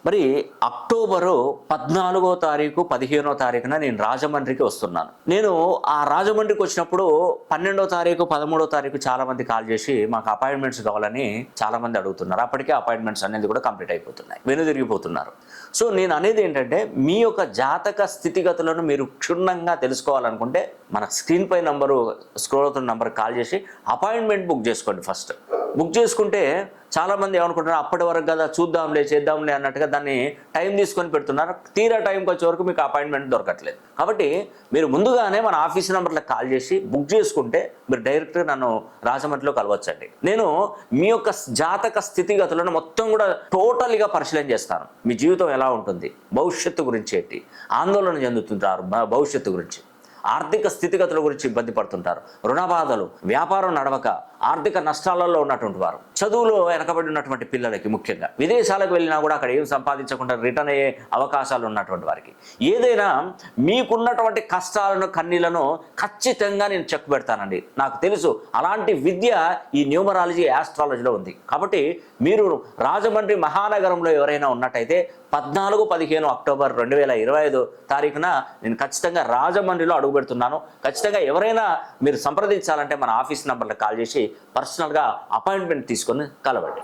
మరి అక్టోబరు 14వ తారీఖు 15వ తారీఖున నేను రాజమండ్రికి వస్తున్నాను. నేను ఆ రాజమండ్రికి వచ్చినప్పుడు 12వ తారీఖు 13వ తారీఖు చాలా మంది కాల్ చేసి మాకు అపాయింట్మెంట్స్ కావాలని చాలా మంది అడుగుతున్నారు. అప్పటికే అపాయింట్మెంట్స్ అనేది కూడా కంప్లీట్ అయిపోతున్నాయి, వెనుదిరిగిపోతున్నారు. సో నేను అనేది ఏంటంటే మీ యొక్క జాతక స్థితిగతులను మీరు క్షుణ్ణంగా తెలుసుకోవాలనుకుంటే మన స్క్రీన్ పై నంబరు స్క్రోల్ అవుతున్న నంబర్ కాల్ చేసి అపాయింట్మెంట్ బుక్ చేసుకోండి. ఫస్ట్ బుక్ చేసుకుంటే చాలామంది ఏమనుకుంటున్నారు అప్పటి వరకు కదా చూద్దాంలే చేద్దాంలే అన్నట్టుగా దాన్ని టైం తీసుకొని పెడుతున్నారు. తీరా టైంకి వచ్చే వరకు మీకు అపాయింట్మెంట్ దొరకట్లేదు. కాబట్టి మీరు ముందుగానే మన ఆఫీస్ నెంబర్లకు కాల్ చేసి బుక్ చేసుకుంటే మీరు డైరెక్ట్గా నన్ను రాజమండ్రిలో కలవచ్చండి. నేను మీ యొక్క జాతక స్థితిగతులను మొత్తం కూడా టోటల్గా పరిశీలన చేస్తాను. మీ జీవితం ఎలా ఉంటుంది, భవిష్యత్తు గురించి ఏంటి, ఆందోళన చెందుతుంటారు, భవిష్యత్తు గురించి, ఆర్థిక స్థితిగతుల గురించి ఇబ్బంది పడుతుంటారు, రుణ బాధలు, వ్యాపారం నడవక ఆర్థిక నష్టాలలో ఉన్నటువంటి వారు, చదువులో వెనకబడి ఉన్నటువంటి పిల్లలకి, ముఖ్యంగా విదేశాలకు వెళ్ళినా కూడా అక్కడ ఏం సంపాదించకుండా రిటర్న్ అయ్యే అవకాశాలు ఉన్నటువంటి వారికి, ఏదైనా మీకున్నటువంటి కష్టాలను కన్నీళ్లను ఖచ్చితంగా నేను చెక్ పెడతానండి. నాకు తెలుసు అలాంటి విద్య ఈ న్యూమరాలజీ ఆస్ట్రాలజీలో ఉంది. కాబట్టి మీరు రాజమండ్రి మహానగరంలో ఎవరైనా ఉన్నట్టయితే 14-15 అక్టోబర్ 2025 తారీఖున నేను ఖచ్చితంగా రాజమండ్రిలో అడుగు పెడుతున్నాను. ఖచ్చితంగా ఎవరైనా మీరు సంప్రదించాలంటే మన ఆఫీస్ నెంబర్లకు కాల్ చేసి పర్సనల్గా అపాయింట్మెంట్ తీసుకొని కలవండి.